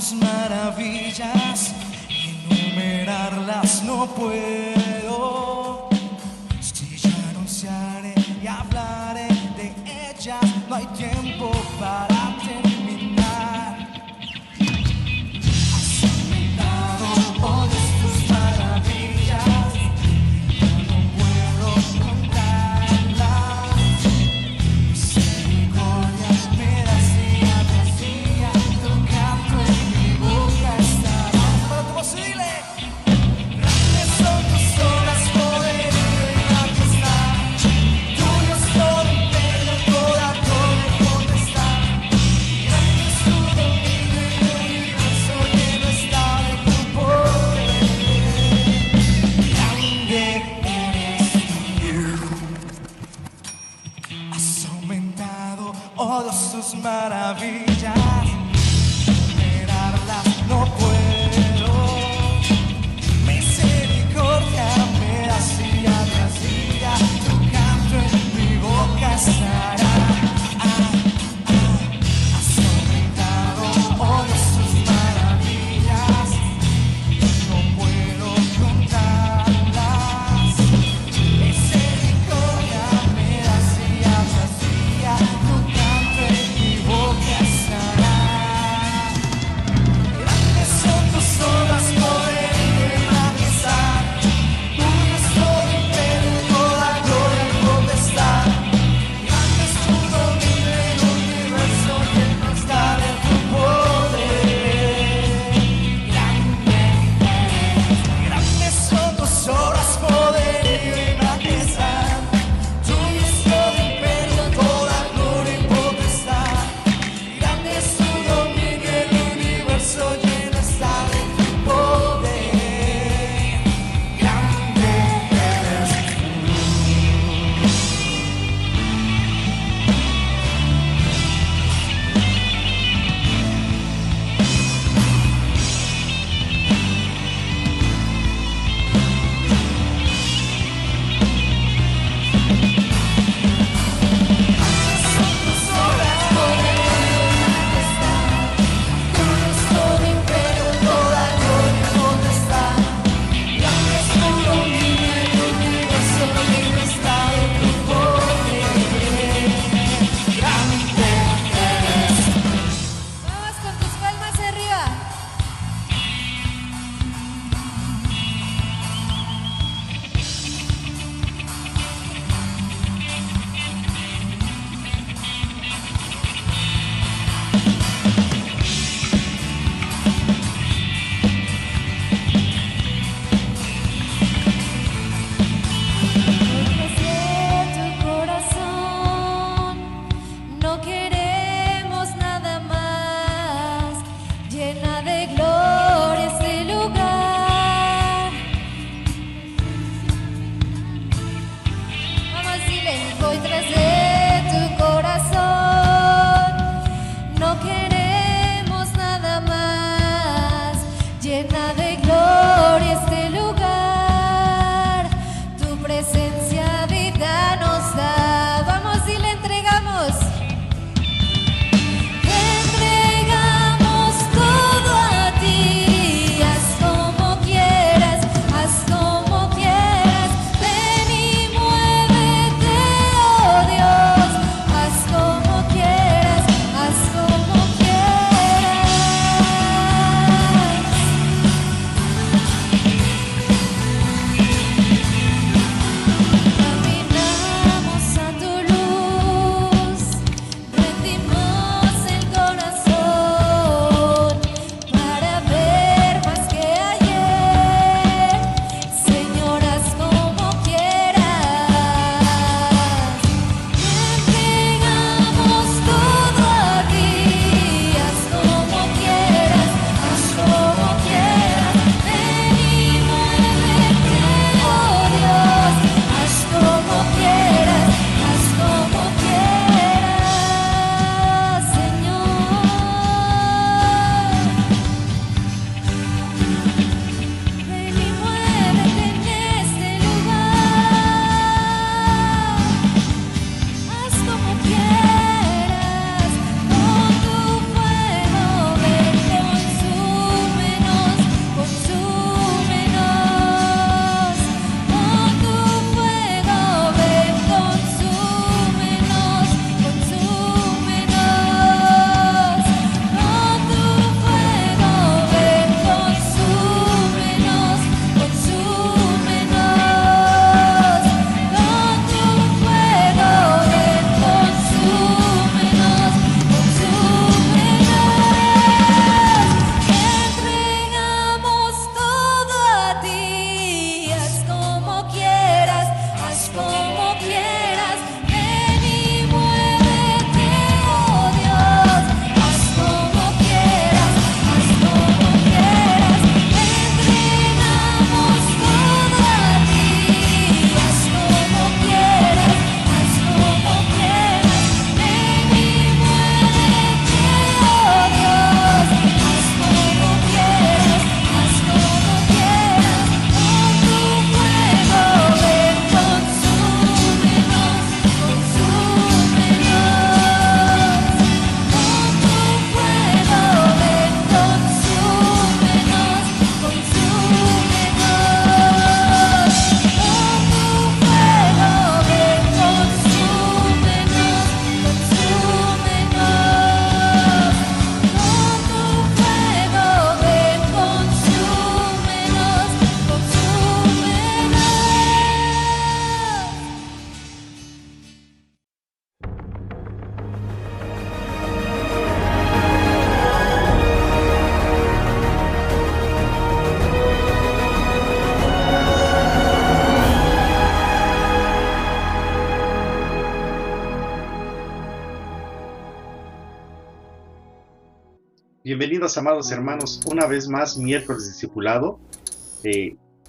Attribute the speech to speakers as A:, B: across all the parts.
A: tus maravillas, enumerarlas no puedo. Si yo anunciaré y hablaré de ellas, no hay tiempo para terminar. Has aumentado todas tus maravillas, yo no puedo contarlas. Misericordias me das día tras día, tu canto en mi boca estará. Para tu voz y dile: grandes son tus obras, poder y majestad. Tuyo es todo imperio, toda torre potestad. Grande es tu dominio y el universo lleno está de tu poder. Grande eres tú. Has aumentado, oh Dios, tus maravillas, enumerarlas no puedo. Misericordia me das día tras día, tu canto en mi boca estará. Has aumentado, oh Dios, tus maravillas, no puedo contarlas. Misericordia me das día tras día, tu canto en mi boca estará.
B: Bienvenidos, amados hermanos, una vez más, miércoles discipulado.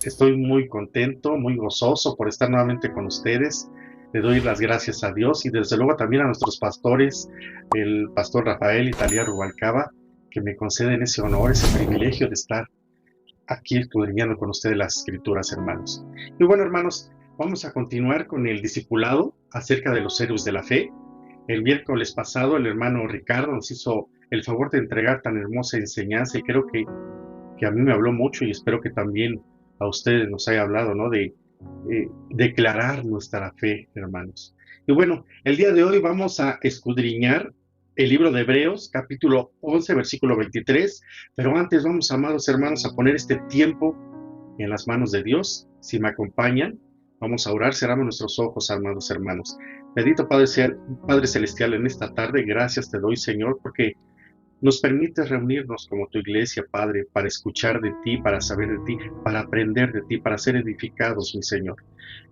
B: Estoy muy contento, muy gozoso por estar nuevamente con ustedes. Le doy las gracias a Dios y desde luego también a nuestros pastores, el pastor Rafael y Talía Rubalcaba, que me conceden ese honor, ese privilegio de estar aquí escudriñando con ustedes las escrituras, hermanos. Y bueno, hermanos, vamos a continuar con el discipulado acerca de los héroes de la fe. El miércoles pasado el hermano Ricardo nos hizo el favor de entregar tan hermosa enseñanza y creo que a mí me habló mucho y espero que también a ustedes nos haya hablado, ¿no? De declarar nuestra fe, hermanos. Y bueno, el día de hoy vamos a escudriñar el libro de Hebreos, capítulo 11, versículo 23, pero antes vamos, amados hermanos, a poner este tiempo en las manos de Dios. Si me acompañan, vamos a orar, cerramos nuestros ojos, amados hermanos. Bendito Padre Celestial, en esta tarde, gracias te doy, Señor, porque nos permites reunirnos como tu iglesia, Padre, para escuchar de ti, para saber de ti, para aprender de ti, para ser edificados, mi Señor.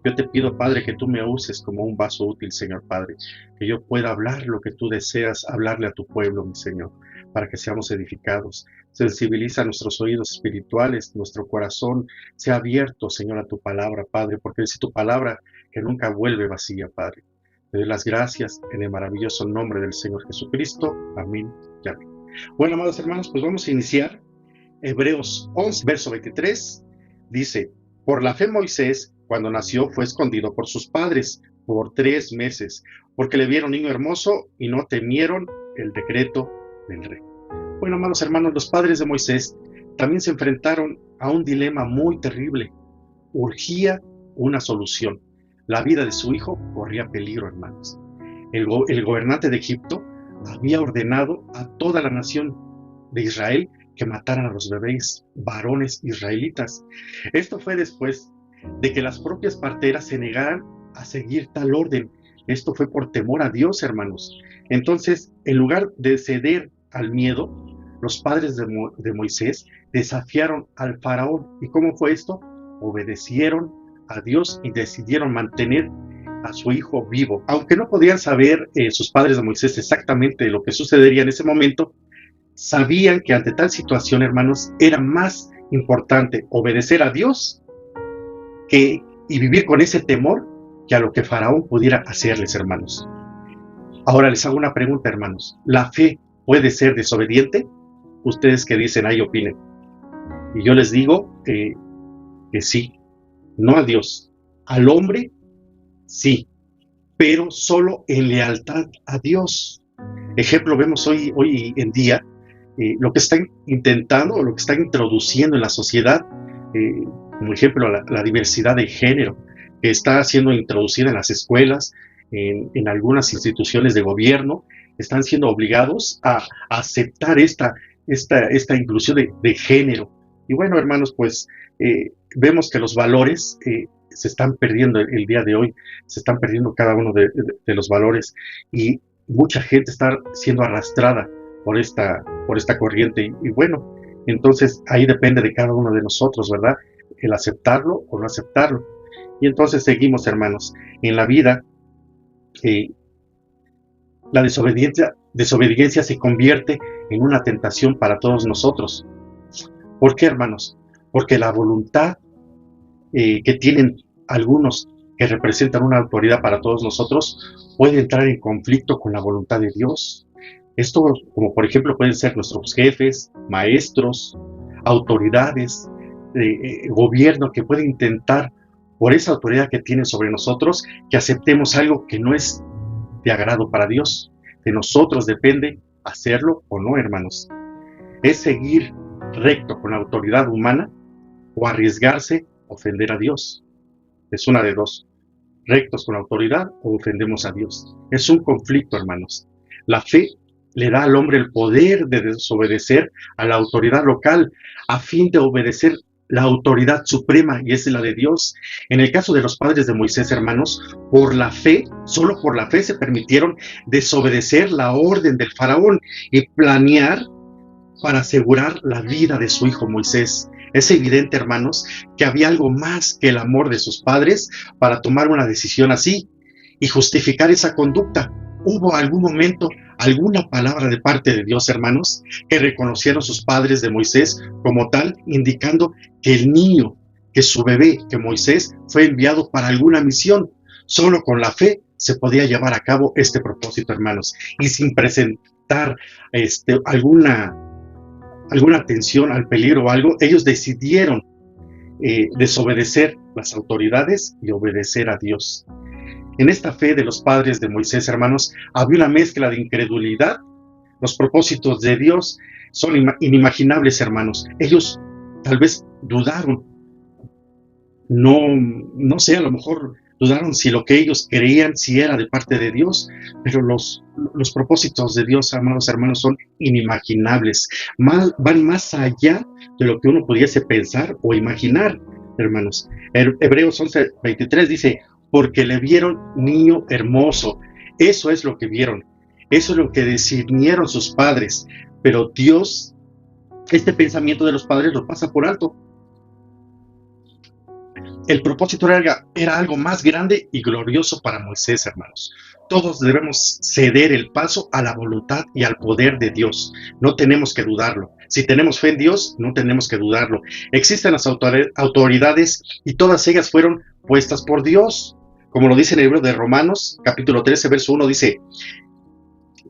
B: Yo te pido, Padre, que tú me uses como un vaso útil, Señor Padre, que yo pueda hablar lo que tú deseas hablarle a tu pueblo, mi Señor, para que seamos edificados. Sensibiliza nuestros oídos espirituales, nuestro corazón sea abierto, Señor, a tu palabra, Padre, porque es tu palabra que nunca vuelve vacía, Padre. Te doy las gracias en el maravilloso nombre del Señor Jesucristo. Amén y amén. Bueno, amados hermanos, pues vamos a iniciar. Hebreos 11, verso 23, dice: por la fe Moisés, cuando nació, fue escondido por sus padres por 3 meses, porque le vieron niño hermoso y no temieron el decreto del rey. Bueno, amados hermanos, los padres de Moisés también se enfrentaron a un dilema muy terrible. Urgía una solución. La vida de su hijo corría peligro, hermanos. El gobernante de Egipto había ordenado a toda la nación de Israel que mataran a los bebés varones israelitas. Esto fue después de que las propias parteras se negaran a seguir tal orden. Esto fue por temor a Dios, hermanos. Entonces, en lugar de ceder al miedo, los padres de Moisés desafiaron al faraón. ¿Y cómo fue esto? Obedecieron a Dios y decidieron mantener a su hijo vivo. Aunque no podían saber sus padres de Moisés exactamente lo que sucedería en ese momento, sabían que ante tal situación, hermanos, era más importante obedecer a Dios y vivir con ese temor que a lo que Faraón pudiera hacerles, hermanos. Ahora les hago una pregunta, hermanos. ¿La fe puede ser desobediente? Ustedes que dicen, ahí opinen. Y yo les digo que sí. No a Dios. Al hombre, sí, pero solo en lealtad a Dios. Ejemplo, vemos hoy en día lo que están intentando o lo que están introduciendo en la sociedad, como ejemplo la diversidad de género, que está siendo introducida en las escuelas, en algunas instituciones de gobierno, están siendo obligados a aceptar esta inclusión de género. Y bueno, hermanos, pues vemos que los valores se están perdiendo el día de hoy, se están perdiendo cada uno de los valores y mucha gente está siendo arrastrada por esta corriente y bueno, entonces ahí depende de cada uno de nosotros, ¿verdad? El aceptarlo o no aceptarlo. Y entonces seguimos, hermanos, en la vida la desobediencia se convierte en una tentación para todos nosotros. ¿Por qué, hermanos? Porque la voluntad que tienen algunos que representan una autoridad para todos nosotros puede entrar en conflicto con la voluntad de Dios. Esto, como por ejemplo, pueden ser nuestros jefes, maestros, autoridades, gobierno, que pueden intentar, por esa autoridad que tienen sobre nosotros, que aceptemos algo que no es de agrado para Dios. De nosotros depende hacerlo o no, hermanos. Es seguir recto con la autoridad humana o arriesgarse a ofender a Dios. Es una de dos. Rectos con la autoridad o ofendemos a Dios. Es un conflicto, hermanos. La fe le da al hombre el poder de desobedecer a la autoridad local a fin de obedecer la autoridad suprema, y es la de Dios. En el caso de los padres de Moisés, hermanos, por la fe, solo por la fe se permitieron desobedecer la orden del faraón y planear para asegurar la vida de su hijo Moisés. Es evidente, hermanos, que había algo más que el amor de sus padres para tomar una decisión así y justificar esa conducta. ¿Hubo algún momento alguna palabra de parte de Dios, hermanos, que reconocieron sus padres de Moisés como tal, indicando que el niño, que su bebé, que Moisés, fue enviado para alguna misión. Solo con la fe se podía llevar a cabo este propósito, hermanos, y sin presentar alguna atención al peligro o algo, ellos decidieron desobedecer las autoridades y obedecer a Dios. En esta fe de los padres de Moisés, hermanos, había una mezcla de incredulidad. Los propósitos de Dios son inimaginables, hermanos. Ellos tal vez dudaron, no sé, a lo mejor dudaron si lo que ellos creían, si era de parte de Dios, pero los propósitos de Dios, amados hermanos, son inimaginables. Van más allá de lo que uno pudiese pensar o imaginar, hermanos. Hebreos 11:23 dice, porque le vieron niño hermoso. Eso es lo que vieron. Eso es lo que discernieron sus padres. Pero Dios, este pensamiento de los padres lo pasa por alto. El propósito era algo más grande y glorioso para Moisés, hermanos. Todos debemos ceder el paso a la voluntad y al poder de Dios. No tenemos que dudarlo. Si tenemos fe en Dios, no tenemos que dudarlo. Existen las autoridades y todas ellas fueron puestas por Dios. Como lo dice en el libro de Romanos, capítulo 13, verso 1, dice,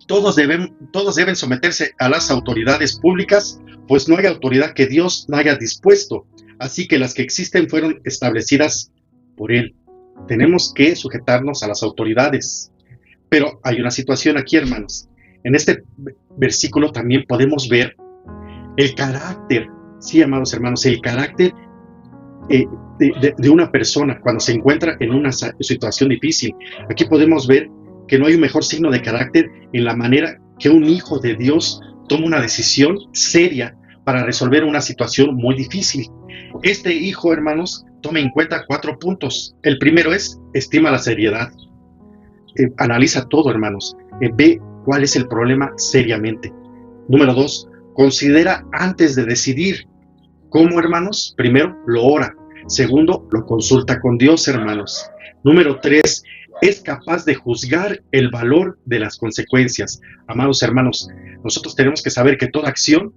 B: todos deben someterse a las autoridades públicas, pues no hay autoridad que Dios no haya dispuesto. Así que las que existen fueron establecidas por Él. Tenemos que sujetarnos a las autoridades. Pero hay una situación aquí, hermanos. En este versículo también podemos ver el carácter, sí, amados hermanos, el carácter de una persona cuando se encuentra en una situación difícil. Aquí podemos ver que no hay un mejor signo de carácter en la manera que un hijo de Dios toma una decisión seria para resolver una situación muy difícil. Este hijo, hermanos, toma en cuenta 4 puntos. El primero es, estima la seriedad. Analiza todo, hermanos. Ve cuál es el problema seriamente. Número 2, considera antes de decidir. ¿Cómo, hermanos? Primero, lo ora. Segundo, lo consulta con Dios, hermanos. Número 3, es capaz de juzgar el valor de las consecuencias. Amados hermanos, nosotros tenemos que saber que toda acción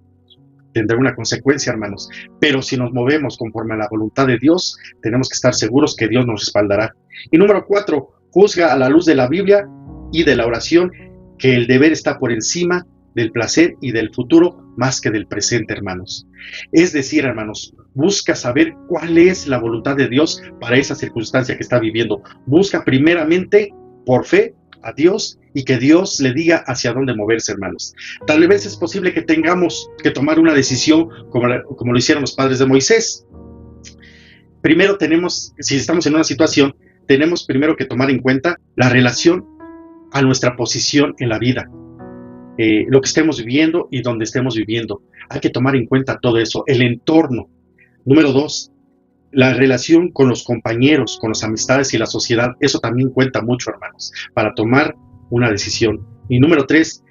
B: tendrá una consecuencia, hermanos. Pero si nos movemos conforme a la voluntad de Dios, tenemos que estar seguros que Dios nos respaldará. Y número 4, juzga a la luz de la Biblia y de la oración que el deber está por encima del placer y del futuro más que del presente, hermanos. Es decir, hermanos, busca saber cuál es la voluntad de Dios para esa circunstancia que está viviendo. Busca primeramente, por fe, a Dios y que Dios le diga hacia dónde moverse, hermanos. Tal vez es posible que tengamos que tomar una decisión como lo hicieron los padres de Moisés. Primero si estamos en una situación, tenemos primero que tomar en cuenta la relación a nuestra posición en la vida. Lo que estemos viviendo y donde estemos viviendo. Hay que tomar en cuenta todo eso, el entorno. Número 2, la relación con los compañeros, con las amistades y la sociedad. Eso también cuenta mucho, hermanos, para tomar una decisión. Y número 3,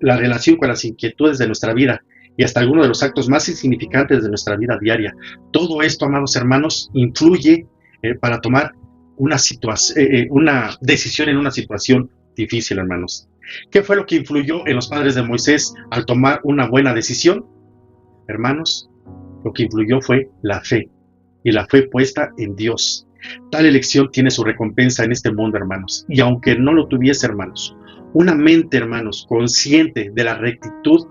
B: la relación con las inquietudes de nuestra vida y hasta algunos de los actos más insignificantes de nuestra vida diaria. Todo esto, amados hermanos, influye para tomar una decisión en una situación difícil, hermanos. ¿Qué fue lo que influyó en los padres de Moisés al tomar una buena decisión? Hermanos, lo que influyó fue la fe, y la fe puesta en Dios. Tal elección tiene su recompensa en este mundo, hermanos, y aunque no lo tuviese, hermanos, una mente, hermanos, consciente de la rectitud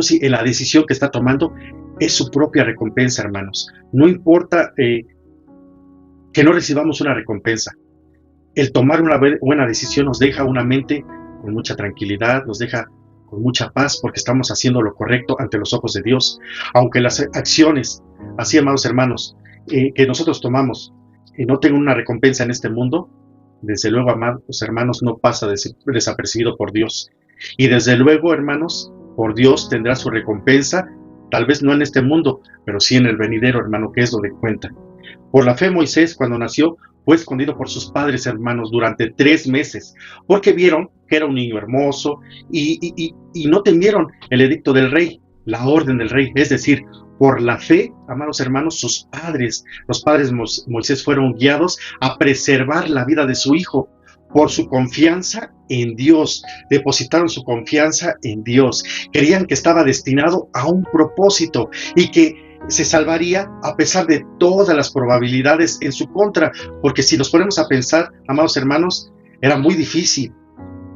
B: sí, en la decisión que está tomando, es su propia recompensa, hermanos. No importa que no recibamos una recompensa. El tomar una buena decisión nos deja una mente con mucha tranquilidad, nos deja con mucha paz porque estamos haciendo lo correcto ante los ojos de Dios. Aunque las acciones, así amados hermanos, que nosotros tomamos no tengan una recompensa en este mundo, desde luego, amados hermanos, no pasa desapercibido por Dios. Y desde luego, hermanos, por Dios tendrá su recompensa, tal vez no en este mundo, pero sí en el venidero, hermano, que es donde cuenta. Por la fe, Moisés, cuando nació, fue escondido por sus padres, hermanos, durante 3 meses, porque vieron que era un niño hermoso y no temieron el edicto del rey, la orden del rey. Es decir, por la fe, amados hermanos, los padres de Moisés fueron guiados a preservar la vida de su hijo. por su confianza en Dios, depositaron su confianza en Dios, creían que estaba destinado a un propósito y que se salvaría a pesar de todas las probabilidades en su contra, porque si nos ponemos a pensar, amados hermanos, era muy difícil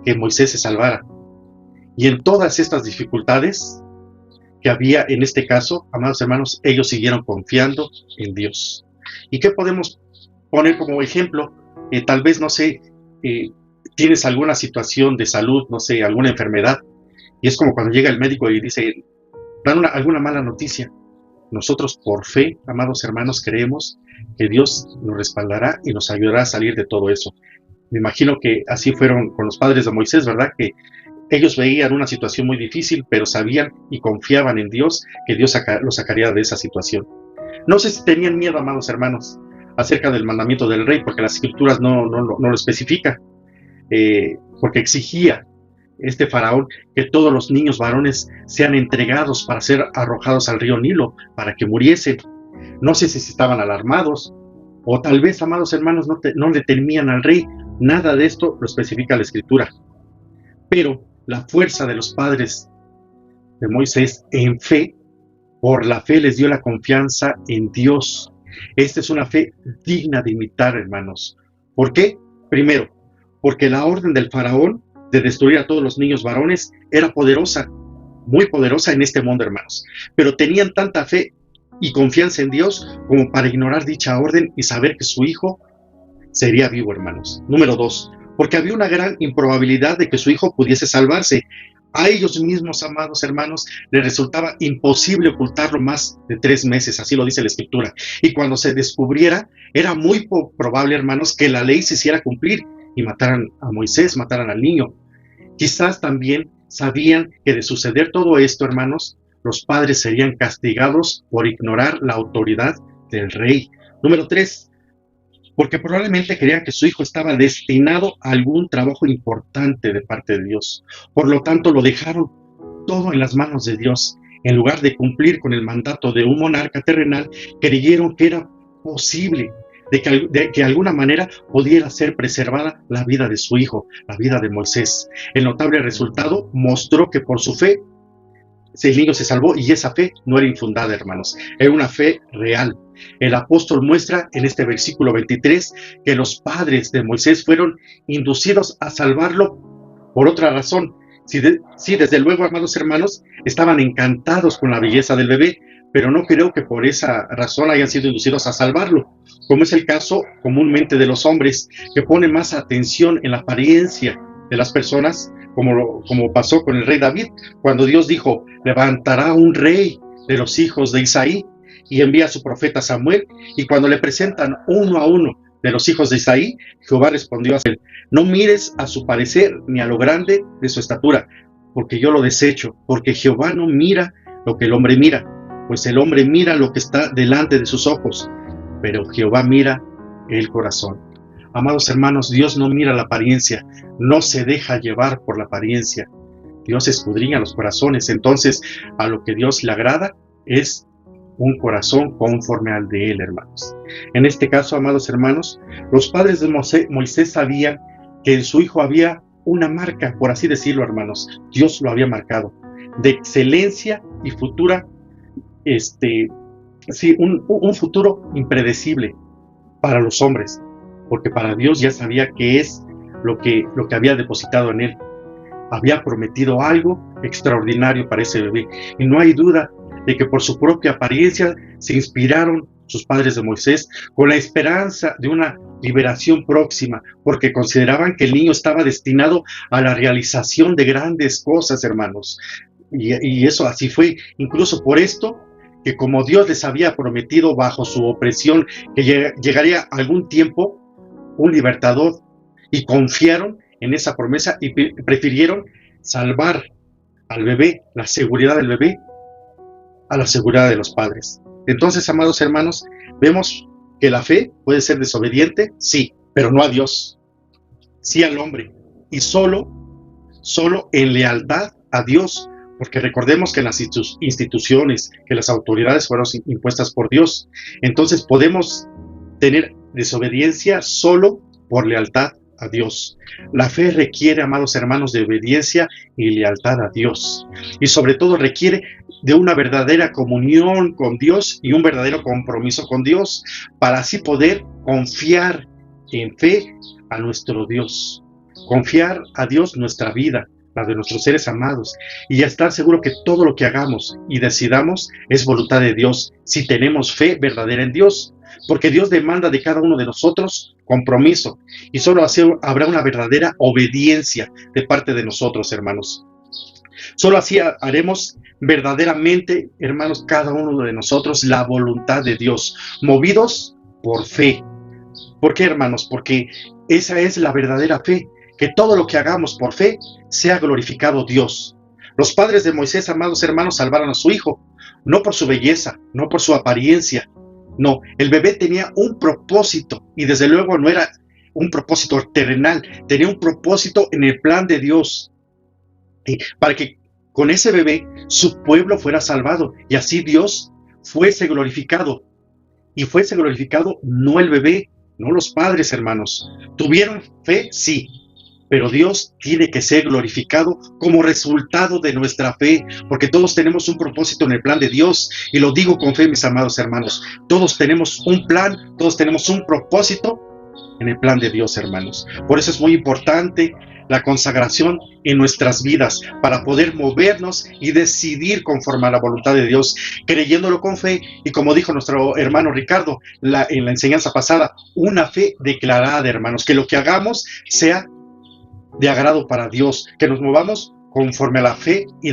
B: que Moisés se salvara. Y en todas estas dificultades que había en este caso, amados hermanos, ellos siguieron confiando en Dios. ¿Y qué podemos poner como ejemplo? Tal vez, no sé, tienes alguna situación de salud, no sé, alguna enfermedad, y es como cuando llega el médico y dice, dan alguna mala noticia. Nosotros por fe, amados hermanos, creemos que Dios nos respaldará y nos ayudará a salir de todo eso. Me imagino que así fueron con los padres de Moisés, ¿verdad? Que ellos veían una situación muy difícil, pero sabían y confiaban en Dios que Dios los sacaría de esa situación. No sé si tenían miedo, amados hermanos, acerca del mandamiento del rey, porque las escrituras no lo especifican, porque exigía este faraón que todos los niños varones sean entregados para ser arrojados al río Nilo, para que muriesen. No sé si estaban alarmados, o tal vez, amados hermanos, no le temían al rey. Nada de esto lo especifica la escritura. Pero la fuerza de los padres de Moisés en fe, por la fe les dio la confianza en Dios. Esta es una fe digna de imitar, hermanos. ¿Por qué? Primero, porque la orden del faraón de destruir a todos los niños varones era poderosa, muy poderosa en este mundo, hermanos. Pero tenían tanta fe y confianza en Dios como para ignorar dicha orden y saber que su hijo sería vivo, hermanos. Número 2, porque había una gran improbabilidad de que su hijo pudiese salvarse. A ellos mismos, amados hermanos, les resultaba imposible ocultarlo más de 3 meses, así lo dice la escritura. Y cuando se descubriera, era muy probable, hermanos, que la ley se hiciera cumplir y mataran a Moisés, mataran al niño. Quizás también sabían que de suceder todo esto, hermanos, los padres serían castigados por ignorar la autoridad del rey. Número 3, porque probablemente creían que su hijo estaba destinado a algún trabajo importante de parte de Dios. Por lo tanto, lo dejaron todo en las manos de Dios. En lugar de cumplir con el mandato de un monarca terrenal, creyeron que era posible, de que de alguna manera pudiera ser preservada la vida de su hijo, la vida de Moisés. El notable resultado mostró que por su fe, el niño se salvó, y esa fe no era infundada, hermanos, era una fe real. El apóstol muestra en este versículo 23 que los padres de Moisés fueron inducidos a salvarlo por otra razón. Sí, desde luego, amados hermanos, estaban encantados con la belleza del bebé, pero no creo que por esa razón hayan sido inducidos a salvarlo, como es el caso comúnmente de los hombres, que ponen más atención en la apariencia de las personas, como pasó con el rey David, cuando Dios dijo, levantará un rey de los hijos de Isaí, y envía a su profeta Samuel, y cuando le presentan uno a uno de los hijos de Isaí, Jehová respondió a él, no mires a su parecer ni a lo grande de su estatura, porque yo lo desecho, porque Jehová no mira lo que el hombre mira, pues el hombre mira lo que está delante de sus ojos, pero Jehová mira el corazón. Amados hermanos, Dios no mira la apariencia, no se deja llevar por la apariencia. Dios escudriña los corazones, entonces a lo que Dios le agrada es un corazón conforme al de él, hermanos. En este caso, amados hermanos, los padres de Moisés sabían que en su hijo había una marca, por así decirlo, hermanos. Dios lo había marcado, de excelencia y futura, un futuro impredecible para los hombres, porque para Dios ya sabía qué es lo que había depositado en él. Había prometido algo extraordinario para ese bebé, y no hay duda de que por su propia apariencia se inspiraron sus padres de Moisés con la esperanza de una liberación próxima, porque consideraban que el niño estaba destinado a la realización de grandes cosas, hermanos. Y eso así fue, incluso por esto, que como Dios les había prometido bajo su opresión que llegaría algún tiempo un libertador, y confiaron en esa promesa y prefirieron salvar al bebé, la seguridad del bebé, a la seguridad de los padres. Entonces, amados hermanos, vemos que la fe puede ser desobediente, sí, pero no a Dios, sí al hombre, y solo en lealtad a Dios, porque recordemos que las instituciones, que las autoridades fueron impuestas por Dios. Entonces podemos tener desobediencia solo por lealtad a Dios. La fe requiere, amados hermanos, de obediencia y lealtad a Dios. Y sobre todo requiere de una verdadera comunión con Dios y un verdadero compromiso con Dios para así poder confiar en fe a nuestro Dios. Confiar a Dios nuestra vida, la de nuestros seres amados, y estar seguro que todo lo que hagamos y decidamos es voluntad de Dios si tenemos fe verdadera en Dios. Porque Dios demanda de cada uno de nosotros compromiso y solo así habrá una verdadera obediencia de parte de nosotros, hermanos. Solo así haremos verdaderamente, hermanos, cada uno de nosotros la voluntad de Dios, movidos por fe. ¿Por qué, hermanos? Porque esa es la verdadera fe, que todo lo que hagamos por fe sea glorificado Dios. Los padres de Moisés, amados hermanos, salvaron a su hijo, no por su belleza, no por su apariencia. No, el bebé tenía un propósito y desde luego no era un propósito terrenal, tenía un propósito en el plan de Dios. Y para que con ese bebé su pueblo fuera salvado y así Dios fuese glorificado. Y fuese glorificado no el bebé, no los padres, hermanos. ¿Tuvieron fe? Sí. Pero Dios tiene que ser glorificado como resultado de nuestra fe, porque todos tenemos un propósito en el plan de Dios, y lo digo con fe, mis amados hermanos. Todos tenemos un plan, todos tenemos un propósito en el plan de Dios, hermanos. Por eso es muy importante la consagración en nuestras vidas, para poder movernos y decidir conforme a la voluntad de Dios, creyéndolo con fe, y como dijo nuestro hermano Ricardo en la enseñanza pasada, una fe declarada, hermanos, que lo que hagamos sea de agrado para Dios, que nos movamos conforme a la fe y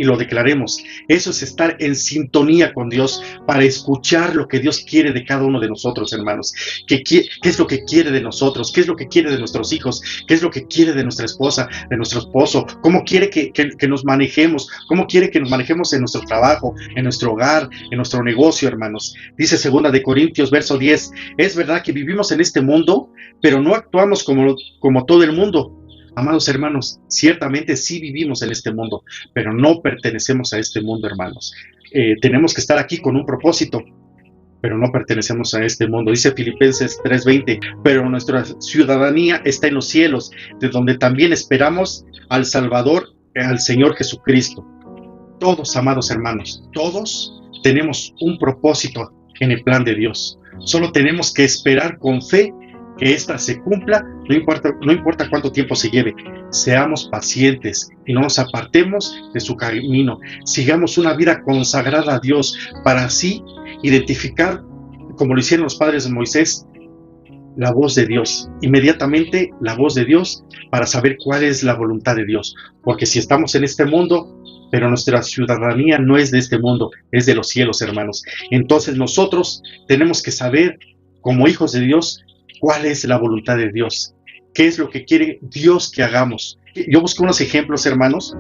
B: lo declaremos. Eso es estar en sintonía con Dios para escuchar lo que Dios quiere de cada uno de nosotros, hermanos. ¿Qué es lo que quiere de nosotros? ¿Qué es lo que quiere de nuestros hijos? ¿Qué es lo que quiere de nuestra esposa, de nuestro esposo? ¿Cómo quiere que nos manejemos? ¿Cómo quiere que nos manejemos en nuestro trabajo, en nuestro hogar, en nuestro negocio, hermanos? Dice 2 Corintios, verso 10, es verdad que vivimos en este mundo, pero no actuamos como todo el mundo. Amados hermanos, ciertamente sí vivimos en este mundo, pero no pertenecemos a este mundo, hermanos. Tenemos que estar aquí con un propósito, pero no pertenecemos a este mundo. Dice Filipenses 3:20, pero nuestra ciudadanía está en los cielos, de donde también esperamos al Salvador, al Señor Jesucristo. Todos, amados hermanos, todos tenemos un propósito en el plan de Dios. Solo tenemos que esperar con fe que ésta se cumpla, no importa cuánto tiempo se lleve. Seamos pacientes y no nos apartemos de su camino. Sigamos una vida consagrada a Dios para así identificar, como lo hicieron los padres de Moisés, la voz de Dios. Inmediatamente la voz de Dios para saber cuál es la voluntad de Dios. Porque si estamos en este mundo, pero nuestra ciudadanía no es de este mundo, es de los cielos, hermanos. Entonces nosotros tenemos que saber, como hijos de Dios, cuál es la voluntad de Dios, qué es lo que quiere Dios que hagamos. Yo busqué unos ejemplos, hermanos,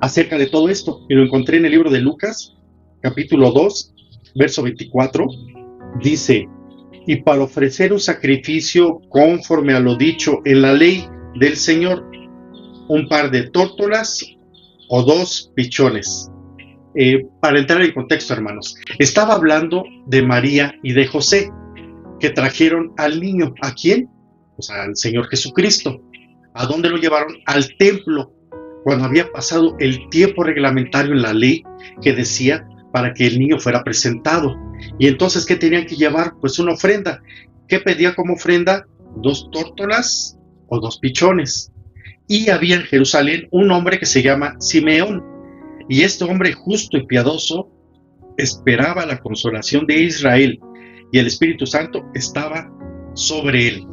B: acerca de todo esto, y lo encontré en el libro de Lucas, capítulo 2, verso 24, dice, y para ofrecer un sacrificio conforme a lo dicho en la ley del Señor, un par de tórtolas o 2 pichones. Para entrar en contexto, hermanos, estaba hablando de María y de José, que trajeron al niño. ¿A quién? Pues al Señor Jesucristo. ¿A dónde lo llevaron? Al templo, cuando había pasado el tiempo reglamentario en la ley que decía para que el niño fuera presentado. Y entonces, ¿qué tenían que llevar? Pues una ofrenda. ¿Qué pedía como ofrenda? 2 tórtolas o 2 pichones. Y había en Jerusalén un hombre que se llama Simeón. Y este hombre justo y piadoso esperaba la consolación de Israel, y el Espíritu Santo estaba sobre él.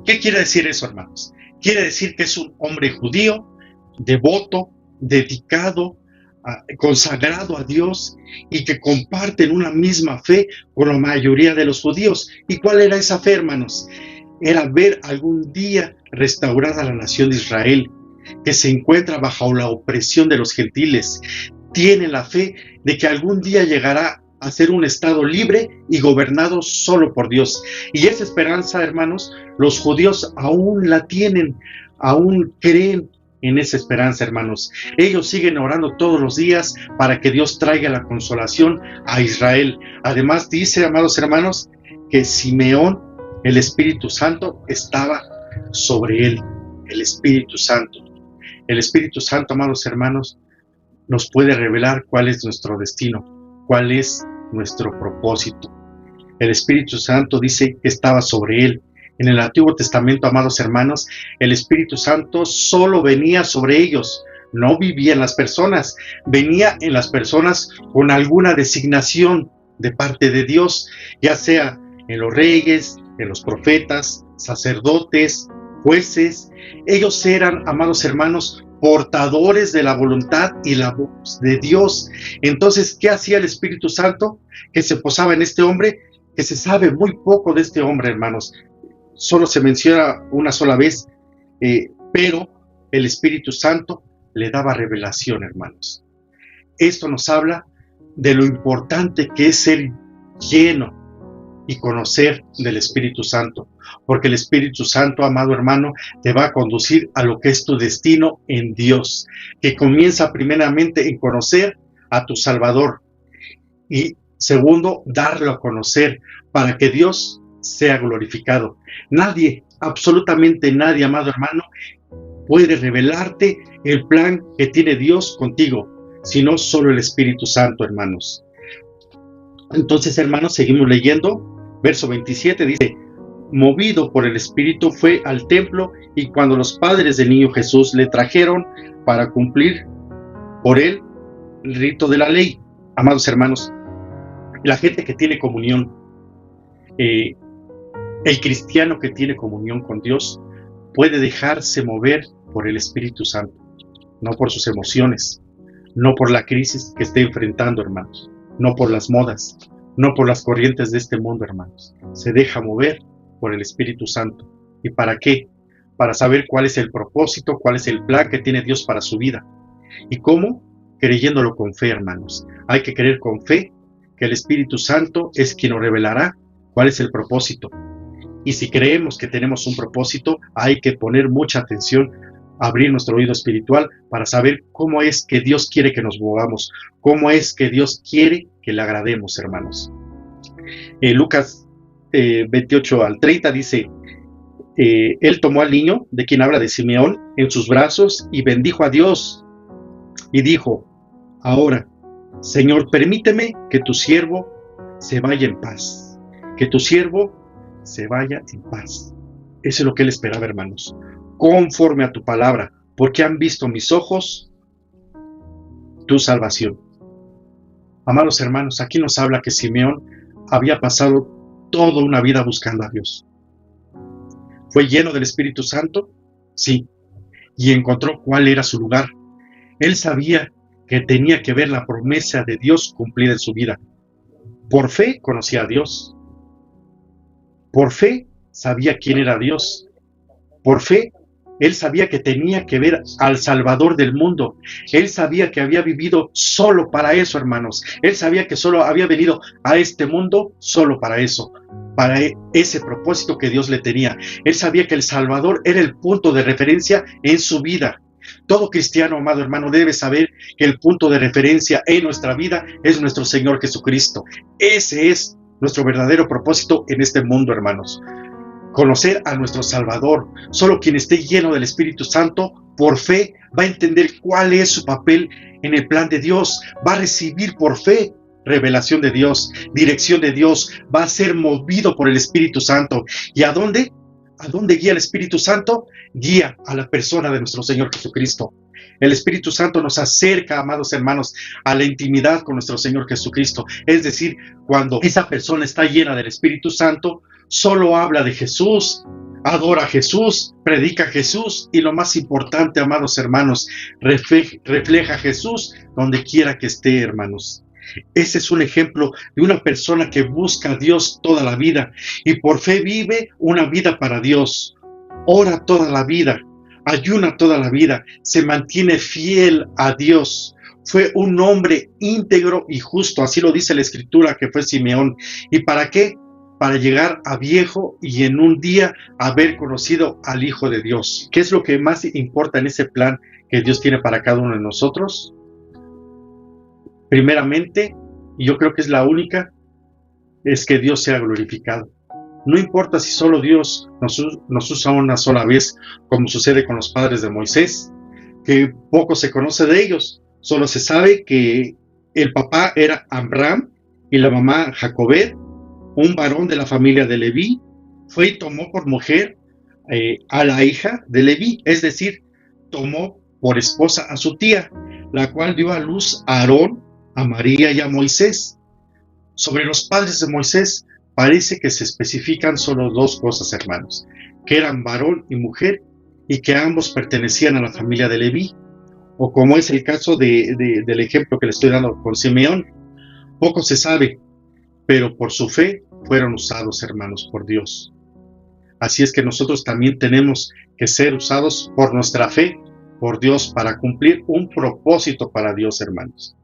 B: ¿Qué quiere decir eso, hermanos? Quiere decir que es un hombre judío, devoto, dedicado, consagrado a Dios, y que comparten una misma fe con la mayoría de los judíos. ¿Y cuál era esa fe, hermanos? Era ver algún día restaurada la nación de Israel, que se encuentra bajo la opresión de los gentiles. Tiene la fe de que algún día llegará a ser un estado libre y gobernado solo por Dios. Y esa esperanza, hermanos, los judíos aún la tienen, aún creen en esa esperanza, hermanos. Ellos siguen orando todos los días para que Dios traiga la consolación a Israel. Además dice, amados hermanos, que Simeón, el Espíritu Santo, estaba sobre él, el Espíritu Santo. El Espíritu Santo, amados hermanos, nos puede revelar cuál es nuestro destino, cuál es nuestro propósito. El Espíritu Santo dice que estaba sobre él. En el Antiguo Testamento, amados hermanos, el Espíritu Santo solo venía sobre ellos, no vivía en las personas, venía en las personas con alguna designación de parte de Dios, ya sea en los reyes, en los profetas, sacerdotes, jueces. Ellos eran, amados hermanos, portadores de la voluntad y la voz de Dios. Entonces, ¿qué hacía el Espíritu Santo? Que se posaba en este hombre, que se sabe muy poco de este hombre, hermanos. Solo se menciona una sola vez, pero el Espíritu Santo le daba revelación, hermanos. Esto nos habla de lo importante que es ser lleno y conocer del Espíritu Santo, porque el Espíritu Santo, amado hermano, te va a conducir a lo que es tu destino en Dios, que comienza primeramente en conocer a tu Salvador y segundo, darlo a conocer para que Dios sea glorificado. Nadie, absolutamente nadie, amado hermano, puede revelarte el plan que tiene Dios contigo, sino solo el Espíritu Santo, hermanos. Entonces, hermanos, seguimos leyendo. Verso 27 dice: movido por el Espíritu fue al templo, y cuando los padres del niño Jesús le trajeron para cumplir por él el rito de la ley. Amados hermanos, la gente que tiene comunión, el cristiano que tiene comunión con Dios, puede dejarse mover por el Espíritu Santo, no por sus emociones, no por la crisis que esté enfrentando, hermanos, no por las modas, no por las corrientes de este mundo, hermanos. Se deja mover por el Espíritu Santo. ¿Y para qué? Para saber cuál es el propósito, cuál es el plan que tiene Dios para su vida. ¿Y cómo? Creyéndolo con fe, hermanos. Hay que creer con fe que el Espíritu Santo es quien nos revelará cuál es el propósito. Y si creemos que tenemos un propósito, hay que poner mucha atención, abrir nuestro oído espiritual para saber cómo es que Dios quiere que nos movamos, cómo es que Dios quiere que le agrademos, hermanos. Lucas 28 al 30 dice: él tomó al niño, de quien habla de Simeón, en sus brazos y bendijo a Dios y dijo: ahora, Señor, permíteme que tu siervo se vaya en paz, que tu siervo se vaya en paz. Eso es lo que él esperaba, hermanos, conforme a tu palabra, porque han visto mis ojos tu salvación. Amados hermanos, aquí nos habla que Simeón había pasado toda una vida buscando a Dios. ¿Fue lleno del Espíritu Santo? Sí, y encontró cuál era su lugar. Él sabía que tenía que ver la promesa de Dios cumplida en su vida. Por fe conocía a Dios. Por fe sabía quién era Dios. Por fe, él sabía que tenía que ver al Salvador del mundo. Él sabía que había vivido solo para eso, hermanos. Él sabía que solo había venido a este mundo solo para eso, para ese propósito que Dios le tenía. Él sabía que el Salvador era el punto de referencia en su vida. Todo cristiano, amado hermano, debe saber que el punto de referencia en nuestra vida es nuestro Señor Jesucristo. Ese es nuestro verdadero propósito en este mundo, hermanos. Conocer a nuestro Salvador. Solo quien esté lleno del Espíritu Santo, por fe, va a entender cuál es su papel en el plan de Dios. Va a recibir por fe revelación de Dios, dirección de Dios. Va a ser movido por el Espíritu Santo. ¿Y a dónde? ¿A dónde guía el Espíritu Santo? Guía a la persona de nuestro Señor Jesucristo. El Espíritu Santo nos acerca, amados hermanos, a la intimidad con nuestro Señor Jesucristo. Es decir, cuando esa persona está llena del Espíritu Santo, solo habla de Jesús, adora a Jesús, predica a Jesús y lo más importante, amados hermanos, refleja a Jesús donde quiera que esté, hermanos. Ese es un ejemplo de una persona que busca a Dios toda la vida y por fe vive una vida para Dios. Ora toda la vida, ayuna toda la vida, se mantiene fiel a Dios. Fue un hombre íntegro y justo, así lo dice la Escritura que fue Simeón. ¿Y para qué? Para llegar a viejo y en un día haber conocido al Hijo de Dios. ¿Qué es lo que más importa en ese plan que Dios tiene para cada uno de nosotros? Primeramente, y yo creo que es la única, es que Dios sea glorificado. No importa si solo Dios nos usa una sola vez, como sucede con los padres de Moisés, que poco se conoce de ellos. Solo se sabe que el papá era Amram y la mamá Jacobed, un varón de la familia de Leví. Fue y tomó por mujer a la hija de Leví, es decir, tomó por esposa a su tía, la cual dio a luz a Aarón, a María y a Moisés. Sobre los padres de Moisés parece que se especifican solo dos cosas, hermanos, que eran varón y mujer y que ambos pertenecían a la familia de Leví, o como es el caso del ejemplo que le estoy dando con Simeón. Poco se sabe, pero por su fe fueron usados, hermanos, por Dios. Así es que nosotros también tenemos que ser usados por nuestra fe, por Dios, para cumplir un propósito para Dios, hermanos.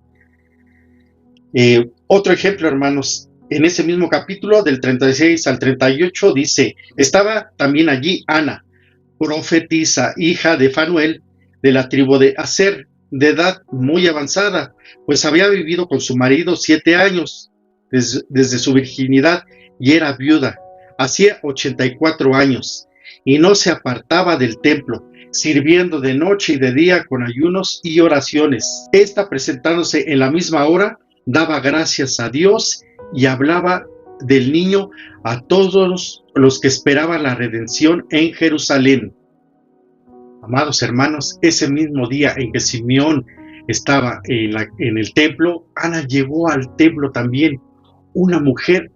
B: Otro ejemplo, hermanos, en ese mismo capítulo, del 36 al 38, dice: estaba también allí Ana, profetisa, hija de Fanuel, de la tribu de Aser, de edad muy avanzada, pues había vivido con su marido 7 años, desde su virginidad, y era viuda, hacía 84 años, y no se apartaba del templo, sirviendo de noche y de día con ayunos y oraciones. Esta, presentándose en la misma hora, daba gracias a Dios y hablaba del niño a todos los que esperaban la redención en Jerusalén. Amados hermanos, ese mismo día en que Simeón estaba en el templo, Ana llegó al templo también, una mujer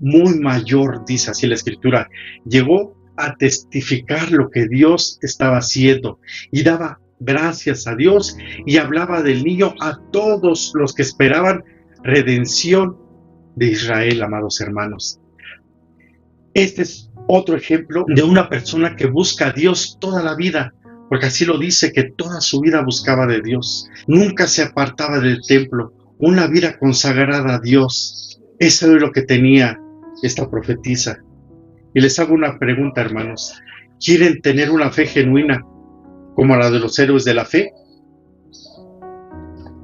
B: muy mayor, dice así la Escritura. Llegó a testificar lo que Dios estaba haciendo y daba gracias a Dios y hablaba del niño a todos los que esperaban redención de Israel, amados hermanos. Este es otro ejemplo de una persona que busca a Dios toda la vida, porque así lo dice, que toda su vida buscaba de Dios, nunca se apartaba del templo, una vida consagrada a Dios. Eso es lo que tenía esta profetisa. Y les hago una pregunta, hermanos: ¿quieren tener una fe genuina como la de los héroes de la fe?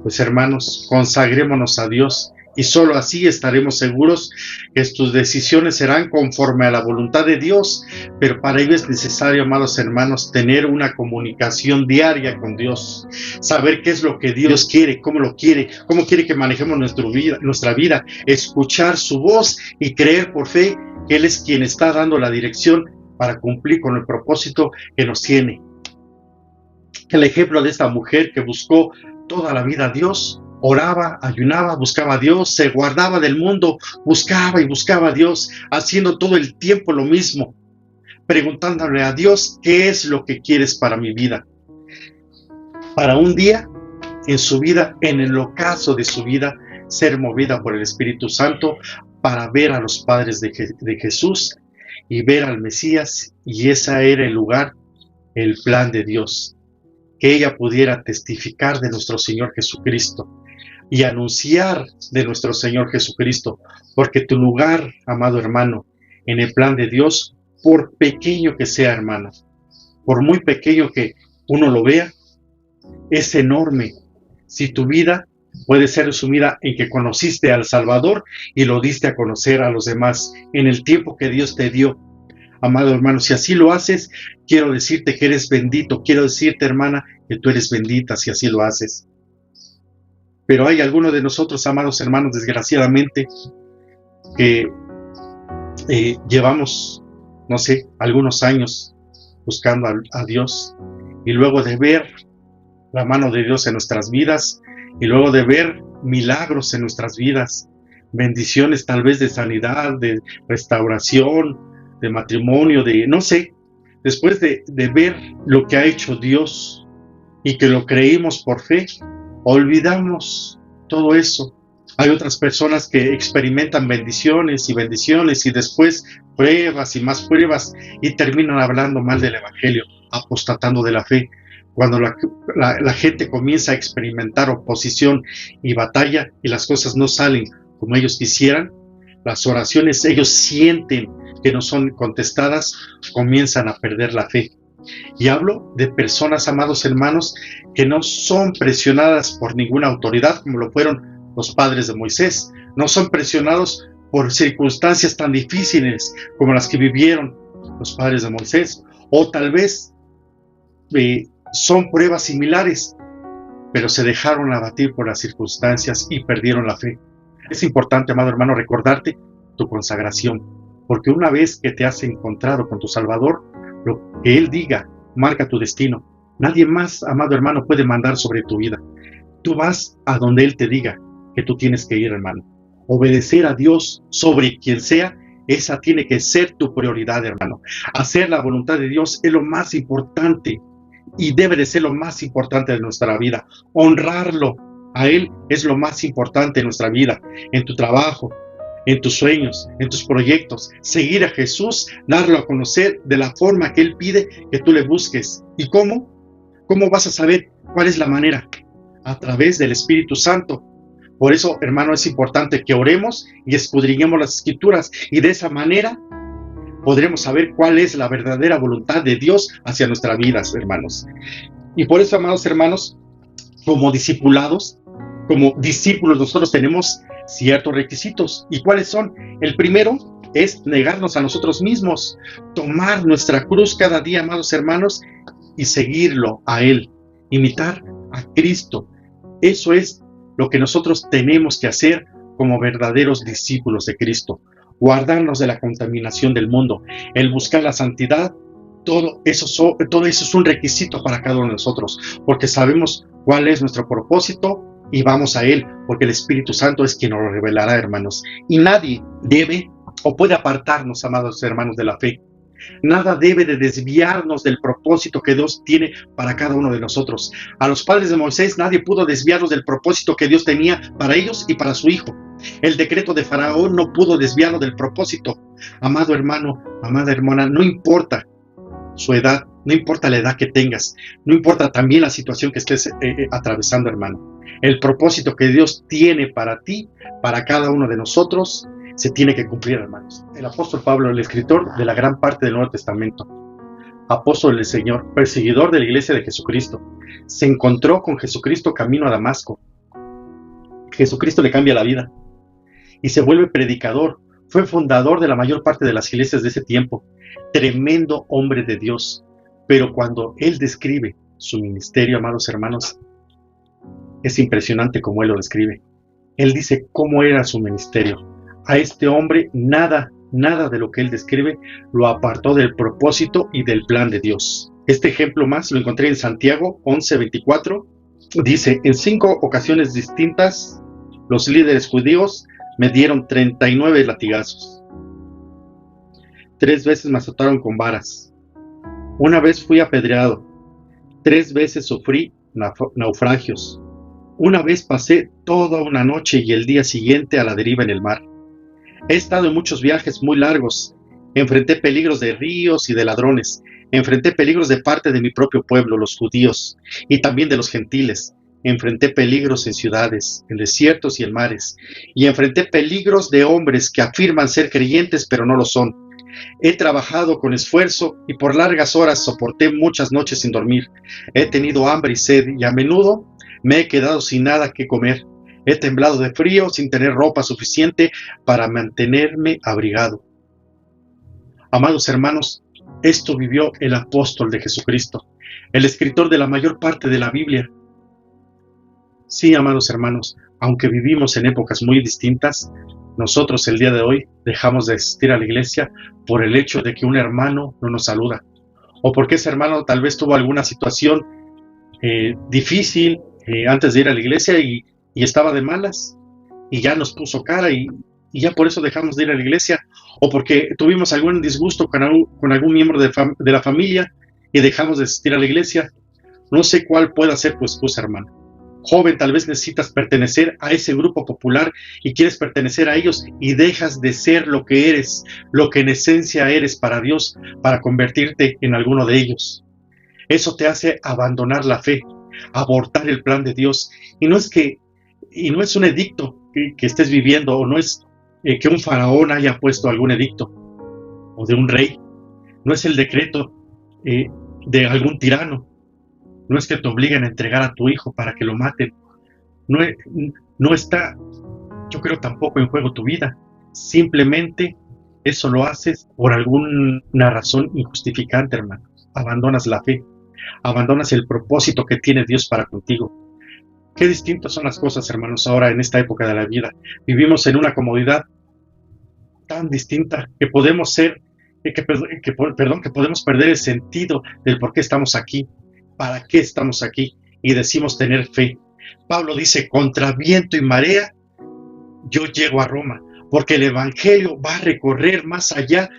B: Pues, hermanos, consagrémonos a Dios, y solo así estaremos seguros que tus decisiones serán conforme a la voluntad de Dios. Pero para ello es necesario, amados hermanos, tener una comunicación diaria con Dios, saber qué es lo que Dios quiere, cómo quiere que manejemos nuestra vida, escuchar su voz y creer por fe que Él es quien está dando la dirección para cumplir con el propósito que nos tiene. El ejemplo de esta mujer que buscó toda la vida a Dios, oraba, ayunaba, buscaba a Dios, se guardaba del mundo, buscaba y buscaba a Dios, haciendo todo el tiempo lo mismo, preguntándole a Dios: ¿qué es lo que quieres para mi vida? Para un día en su vida, en el ocaso de su vida, ser movida por el Espíritu Santo para ver a los padres de Jesús y ver al Mesías, y ese era el lugar, el plan de Dios, que ella pudiera testificar de nuestro Señor Jesucristo y anunciar de nuestro Señor Jesucristo, porque tu lugar, amado hermano, en el plan de Dios, por pequeño que sea, hermana, por muy pequeño que uno lo vea, es enorme. Si tu vida puede ser resumida en que conociste al Salvador y lo diste a conocer a los demás en el tiempo que Dios te dio. Amado hermano, si así lo haces, quiero decirte que eres bendito. Quiero decirte, hermana, que tú eres bendita si así lo haces. Pero hay algunos de nosotros, amados hermanos, desgraciadamente, que llevamos, no sé, algunos años buscando a Dios, y luego de ver la mano de Dios en nuestras vidas, y luego de ver milagros en nuestras vidas, bendiciones tal vez de sanidad, de restauración, de matrimonio, de no sé, después de ver lo que ha hecho Dios y que lo creímos por fe, olvidamos todo eso. Hay otras personas que experimentan bendiciones y después pruebas y más pruebas y terminan hablando mal del Evangelio, apostatando de la fe. Cuando la gente comienza a experimentar oposición y batalla y las cosas no salen como ellos quisieran, las oraciones ellos sienten que no son contestadas, comienzan a perder la fe. Y hablo de personas, amados hermanos, que no son presionadas por ninguna autoridad, como lo fueron los padres de Moisés. No son presionados por circunstancias tan difíciles como las que vivieron los padres de Moisés, o tal vez son pruebas similares, pero se dejaron abatir por las circunstancias y perdieron la fe. Es importante, amado hermano, recordarte tu consagración, porque una vez que te has encontrado con tu Salvador, lo que Él diga marca tu destino. Nadie más, amado hermano, puede mandar sobre tu vida. Tú vas a donde Él te diga que tú tienes que ir, hermano. Obedecer a Dios sobre quien sea, esa tiene que ser tu prioridad, hermano. Hacer la voluntad de Dios es lo más importante y debe de ser lo más importante de nuestra vida. Honrarlo a Él es lo más importante en nuestra vida, en tu trabajo, en tus sueños, en tus proyectos. Seguir a Jesús, darlo a conocer de la forma que Él pide que tú le busques. ¿Y cómo? ¿Cómo vas a saber cuál es la manera? A través del Espíritu Santo. Por eso, hermano, es importante que oremos y escudriñemos las Escrituras, y de esa manera podremos saber cuál es la verdadera voluntad de Dios hacia nuestras vidas, hermanos. Y por eso, amados hermanos, como discipulados, como discípulos, nosotros tenemos ciertos requisitos. ¿Y cuáles son? El primero es negarnos a nosotros mismos, tomar nuestra cruz cada día, amados hermanos, y seguirlo a Él, imitar a Cristo. Eso es lo que nosotros tenemos que hacer como verdaderos discípulos de Cristo. Guardarnos de la contaminación del mundo, el buscar la santidad, todo eso es un requisito para cada uno de nosotros, porque sabemos cuál es nuestro propósito y vamos a Él, porque el Espíritu Santo es quien nos lo revelará, hermanos. Y nadie debe o puede apartarnos, amados hermanos, de la fe. Nada debe de desviarnos del propósito que Dios tiene para cada uno de nosotros. A los padres de Moisés nadie pudo desviarlos del propósito que Dios tenía para ellos y para su hijo. El decreto de Faraón no pudo desviarlo del propósito. Amado hermano, amada hermana, no importa su edad, no importa la edad que tengas, no importa también la situación que estés atravesando, hermano. El propósito que Dios tiene para ti, para cada uno de nosotros, se tiene que cumplir, hermanos. El apóstol Pablo, el escritor de la gran parte del Nuevo Testamento, apóstol del Señor, perseguidor de la iglesia de Jesucristo, se encontró con Jesucristo camino a Damasco. Jesucristo le cambia la vida y se vuelve predicador. Fue fundador de la mayor parte de las iglesias de ese tiempo. Tremendo hombre de Dios. Pero cuando él describe su ministerio, amados hermanos, es impresionante cómo él lo describe. Él dice cómo era su ministerio. A este hombre nada de lo que él describe lo apartó del propósito y del plan de Dios. Este ejemplo más lo encontré en Santiago 11:24. Dice, en 5 ocasiones distintas, los líderes judíos me dieron 39 latigazos. 3 veces me azotaron con varas. Una vez fui apedreado. 3 veces sufrí naufragios. Una vez pasé toda una noche y el día siguiente a la deriva en el mar. He estado en muchos viajes muy largos. Enfrenté peligros de ríos y de ladrones. Enfrenté peligros de parte de mi propio pueblo, los judíos, y también de los gentiles. Enfrenté peligros en ciudades, en desiertos y en mares. Y enfrenté peligros de hombres que afirman ser creyentes, pero no lo son. He trabajado con esfuerzo y por largas horas soporté muchas noches sin dormir. He tenido hambre y sed y a menudo me he quedado sin nada que comer. He temblado de frío sin tener ropa suficiente para mantenerme abrigado. Amados hermanos, esto vivió el apóstol de Jesucristo, el escritor de la mayor parte de la Biblia. Sí, amados hermanos, aunque vivimos en épocas muy distintas, nosotros el día de hoy dejamos de asistir a la iglesia por el hecho de que un hermano no nos saluda, o porque ese hermano tal vez tuvo alguna situación difícil antes de ir a la iglesia y estaba de malas y ya nos puso cara y ya por eso dejamos de ir a la iglesia, o porque tuvimos algún disgusto con algún miembro de la familia y dejamos de asistir a la iglesia. No sé cuál pueda ser tu excusa, hermano. Joven, tal vez necesitas pertenecer a ese grupo popular y quieres pertenecer a ellos y dejas de ser lo que eres, lo que en esencia eres para Dios, para convertirte en alguno de ellos. Eso te hace abandonar la fe, abortar el plan de Dios. Y no es un edicto que estés viviendo, o no es que un faraón haya puesto algún edicto, o de un rey. No es el decreto de algún tirano. No es que te obliguen a entregar a tu hijo para que lo maten. No está, yo creo, tampoco en juego tu vida, simplemente eso lo haces por alguna razón injustificante, hermano. Abandonas la fe, abandonas el propósito que tiene Dios para contigo. Qué distintas son las cosas, hermanos, ahora en esta época de la vida. Vivimos en una comodidad tan distinta que podemos que podemos perder el sentido del por qué estamos aquí, para qué estamos aquí, y decimos tener fe. Pablo dice, contra viento y marea, yo llego a Roma, porque el Evangelio va a recorrer más allá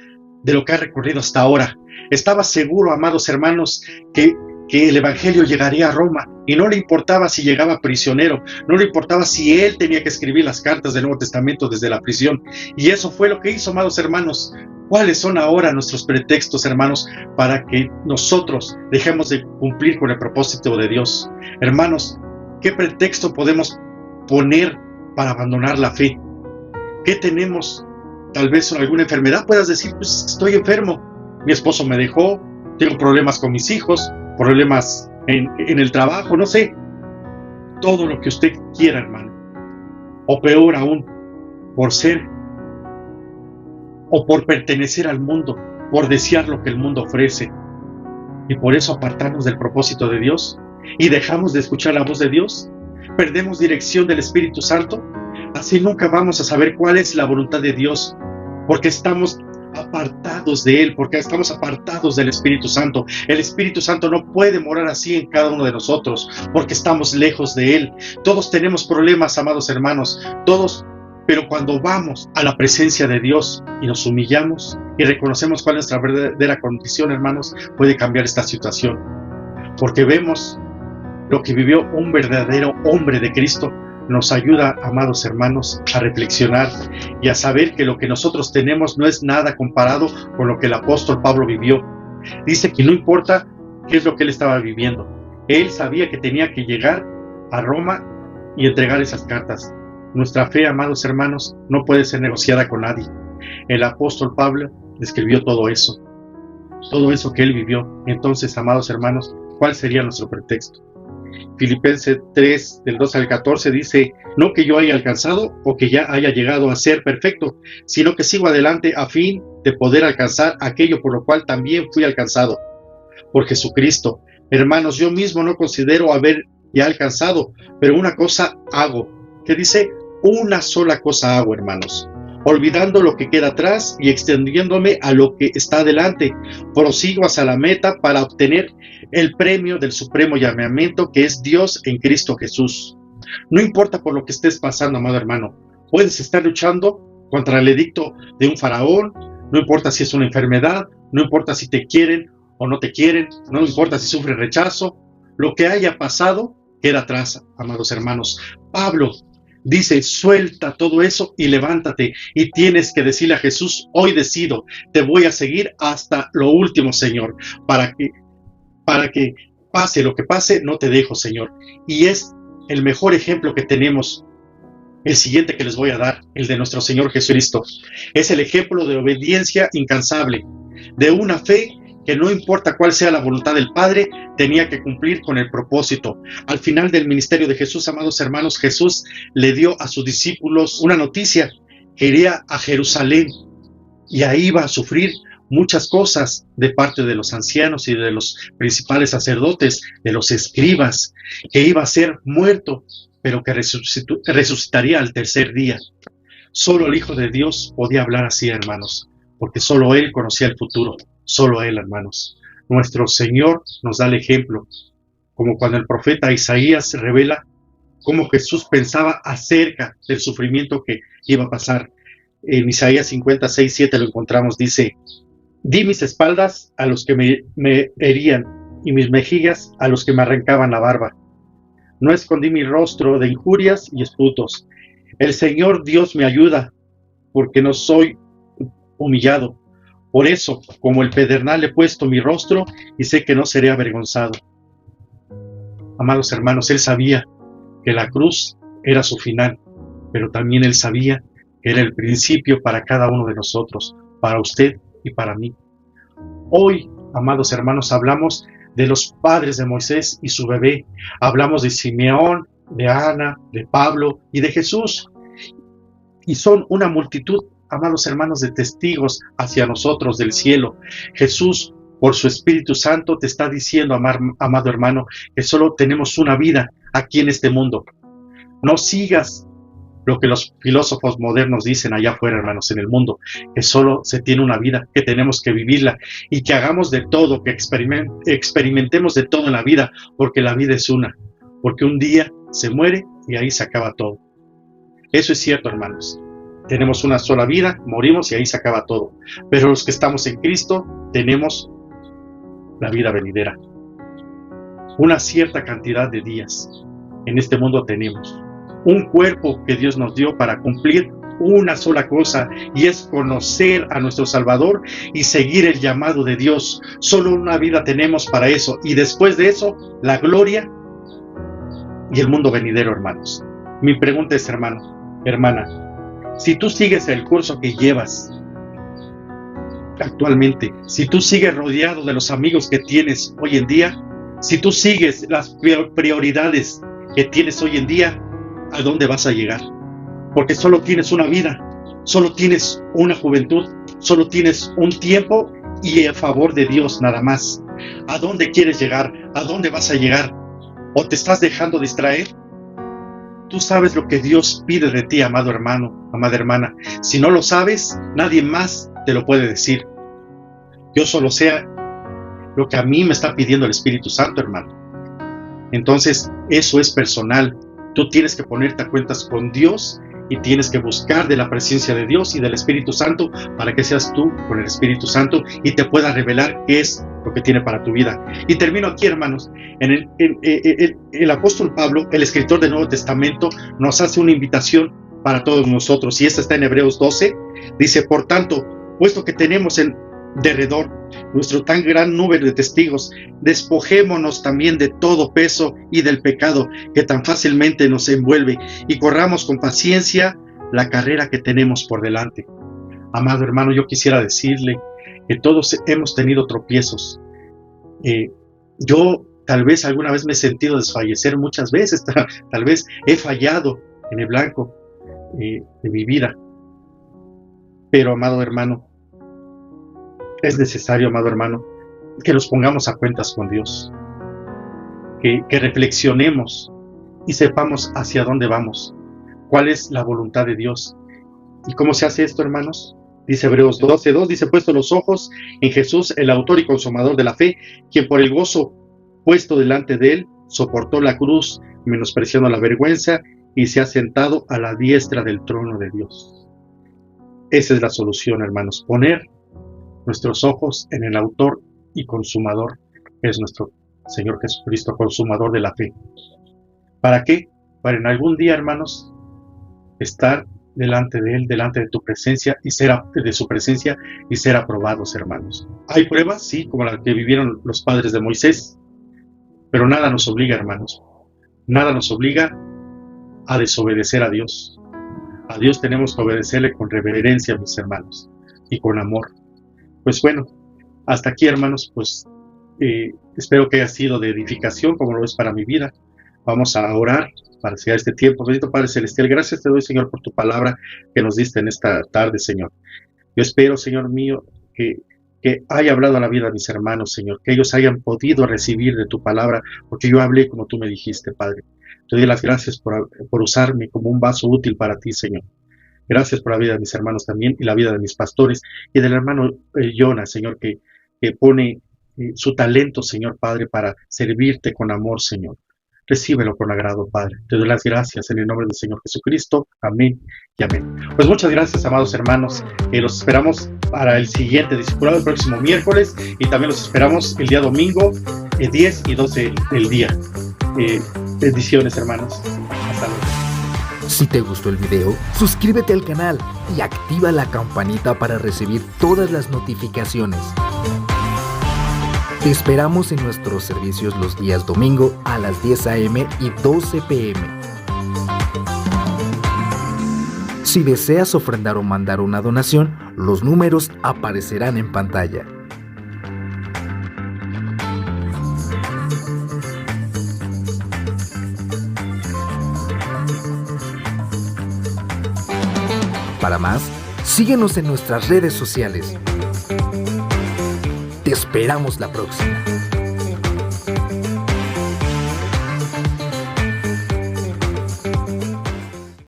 B: de lo que ha recorrido hasta ahora. Estaba seguro, amados hermanos, que el Evangelio llegaría a Roma, y no le importaba si llegaba prisionero, no le importaba si él tenía que escribir las cartas del Nuevo Testamento desde la prisión, y eso fue lo que hizo, amados hermanos. ¿Cuáles son ahora nuestros pretextos, hermanos, para que nosotros dejemos de cumplir con el propósito de Dios? Hermanos, ¿qué pretexto podemos poner para abandonar la fe? ¿Qué tenemos? Tal vez alguna enfermedad, puedas decir, pues estoy enfermo, mi esposo me dejó, tengo problemas con mis hijos, problemas en el trabajo, no sé, todo lo que usted quiera, hermano. O peor aún, por ser o por pertenecer al mundo, por desear lo que el mundo ofrece, y por eso apartarnos del propósito de Dios y dejamos de escuchar la voz de Dios, perdemos dirección del Espíritu Santo. Así nunca vamos a saber cuál es la voluntad de Dios, porque estamos apartados de Él, porque estamos apartados del Espíritu Santo. El Espíritu Santo no puede morar así en cada uno de nosotros, porque estamos lejos de Él. Todos tenemos problemas, amados hermanos, todos, pero cuando vamos a la presencia de Dios y nos humillamos y reconocemos cuál es nuestra verdadera condición, hermanos, puede cambiar esta situación, porque vemos lo que vivió un verdadero hombre de Cristo. Nos ayuda, amados hermanos, a reflexionar y a saber que lo que nosotros tenemos no es nada comparado con lo que el apóstol Pablo vivió. Dice que no importa qué es lo que él estaba viviendo. Él sabía que tenía que llegar a Roma y entregar esas cartas. Nuestra fe, amados hermanos, no puede ser negociada con nadie. El apóstol Pablo describió todo eso que él vivió. Entonces, amados hermanos, ¿cuál sería nuestro pretexto? Filipenses 3, del 2 al 14 dice, no que yo haya alcanzado o que ya haya llegado a ser perfecto, sino que sigo adelante a fin de poder alcanzar aquello por lo cual también fui alcanzado por Jesucristo. Hermanos, yo mismo no considero haber ya alcanzado, pero una cosa hago. ¿Qué dice? Una sola cosa hago, hermanos. Olvidando lo que queda atrás y extendiéndome a lo que está adelante, prosigo hacia la meta para obtener el premio del supremo llamamiento que es Dios en Cristo Jesús. No importa por lo que estés pasando, amado hermano, puedes estar luchando contra el edicto de un faraón, no importa si es una enfermedad, no importa si te quieren o no te quieren, no importa si sufres rechazo, lo que haya pasado queda atrás, amados hermanos. Pablo dice, suelta todo eso y levántate, y tienes que decirle a Jesús, hoy decido, te voy a seguir hasta lo último, Señor, para que pase lo que pase, no te dejo, Señor. Y es el mejor ejemplo que tenemos, el siguiente que les voy a dar, el de nuestro Señor Jesucristo. Es el ejemplo de obediencia incansable, de una fe que no importa cuál sea la voluntad del Padre, tenía que cumplir con el propósito. Al final del ministerio de Jesús, amados hermanos, Jesús le dio a sus discípulos una noticia, que iría a Jerusalén y ahí iba a sufrir muchas cosas de parte de los ancianos y de los principales sacerdotes, de los escribas, que iba a ser muerto, pero que resucitaría al tercer día. Solo el Hijo de Dios podía hablar así, hermanos, porque solo Él conocía el futuro. Solo Él, hermanos. Nuestro Señor nos da el ejemplo, como cuando el profeta Isaías revela cómo Jesús pensaba acerca del sufrimiento que iba a pasar. En Isaías 56:7 lo encontramos, dice, di mis espaldas a los que me herían y mis mejillas a los que me arrancaban la barba. No escondí mi rostro de injurias y esputos. El Señor Dios me ayuda, porque no soy humillado. Por eso, como el pedernal he puesto mi rostro y sé que no seré avergonzado. Amados hermanos, Él sabía que la cruz era su final, pero también Él sabía que era el principio para cada uno de nosotros, para usted y para mí. Hoy, amados hermanos, hablamos de los padres de Moisés y su bebé. Hablamos de Simeón, de Ana, de Pablo y de Jesús. Y son una multitud amados hermanos, de testigos hacia nosotros del cielo. Jesús, por su Espíritu Santo, te está diciendo, amado hermano, que solo tenemos una vida aquí en este mundo. No sigas lo que los filósofos modernos dicen allá afuera, hermanos, en el mundo, que solo se tiene una vida, que tenemos que vivirla y que hagamos de todo, que experimentemos de todo en la vida, porque la vida es una, porque un día se muere y ahí se acaba todo. Eso es cierto, hermanos. Tenemos una sola vida, morimos y ahí se acaba todo. Pero los que estamos en Cristo tenemos la vida venidera. Una cierta cantidad de días en este mundo tenemos. Un cuerpo que Dios nos dio para cumplir una sola cosa, y es conocer a nuestro Salvador y seguir el llamado de Dios. Solo una vida tenemos para eso, y después de eso, la gloria y el mundo venidero, hermanos. Mi pregunta es, hermano, hermana, si tú sigues el curso que llevas actualmente, si tú sigues rodeado de los amigos que tienes hoy en día, si tú sigues las prioridades que tienes hoy en día, ¿a dónde vas a llegar? Porque solo tienes una vida, solo tienes una juventud, solo tienes un tiempo y a favor de Dios nada más. ¿A dónde quieres llegar? ¿A dónde vas a llegar? ¿O te estás dejando distraer? Tú sabes lo que Dios pide de ti, amado hermano, amada hermana. Si no lo sabes, nadie más te lo puede decir. Yo solo sé lo que a mí me está pidiendo el Espíritu Santo, hermano. Entonces, eso es personal. Tú tienes que ponerte a cuentas con Dios y tienes que buscar de la presencia de Dios y del Espíritu Santo para que seas tú con el Espíritu Santo y te pueda revelar qué es lo que tiene para tu vida. Y termino aquí, hermanos. El apóstol Pablo, el escritor del Nuevo Testamento, nos hace una invitación para todos nosotros, y esta está en Hebreos 12. Dice: por tanto, puesto que tenemos en derredor nuestro tan gran nube de testigos, despojémonos también de todo peso y del pecado que tan fácilmente nos envuelve, y corramos con paciencia la carrera que tenemos por delante. Amado hermano, yo quisiera decirle que todos hemos tenido tropiezos. Yo tal vez alguna vez me he sentido desfallecer, muchas veces, tal vez he fallado en el blanco de mi vida. Pero, amado hermano, es necesario, amado hermano, que nos pongamos a cuentas con Dios, que reflexionemos y sepamos hacia dónde vamos, cuál es la voluntad de Dios. ¿Y cómo se hace esto, hermanos? Dice Hebreos 12:2, dice: puesto los ojos en Jesús, el autor y consumador de la fe, quien por el gozo puesto delante de él, soportó la cruz, menospreciando la vergüenza, y se ha sentado a la diestra del trono de Dios. Esa es la solución, hermanos, poner nuestros ojos en el autor y consumador, que es nuestro Señor Jesucristo, consumador de la fe. ¿Para qué? Para en algún día, hermanos, estar delante de Él, delante de tu presencia y de su presencia, y ser aprobados, hermanos. ¿Hay pruebas? Sí, como las que vivieron los padres de Moisés, pero nada nos obliga, hermanos. Nada nos obliga a desobedecer a Dios. A Dios tenemos que obedecerle con reverencia, mis hermanos, y con amor. Pues bueno, hasta aquí, hermanos, pues espero que haya sido de edificación, como lo es para mi vida. Vamos a orar para sellar este tiempo. Bendito Padre Celestial, gracias te doy, Señor, por tu palabra que nos diste en esta tarde, Señor. Yo espero, Señor mío, que haya hablado a la vida de mis hermanos, Señor, que ellos hayan podido recibir de tu palabra, porque yo hablé como tú me dijiste, Padre. Te doy las gracias por usarme como un vaso útil para ti, Señor. Gracias por la vida de mis hermanos también, y la vida de mis pastores, y del hermano Jonas, Señor, que pone su talento, Señor Padre, para servirte con amor, Señor. Recíbelo con agrado, Padre. Te doy las gracias en el nombre del Señor Jesucristo. Amén y amén. Pues muchas gracias, amados hermanos. Los esperamos para el siguiente discipulado el próximo miércoles, y también los esperamos el día domingo, 10 y 12 del día. Bendiciones, hermanos. Hasta luego.
C: Si te gustó el video, suscríbete al canal y activa la campanita para recibir todas las notificaciones. Te esperamos en nuestros servicios los días domingo a las 10 a.m. y 12 p.m. Si deseas ofrendar o mandar una donación, los números aparecerán en pantalla. Para más, Síguenos en nuestras redes sociales. Te esperamos la próxima.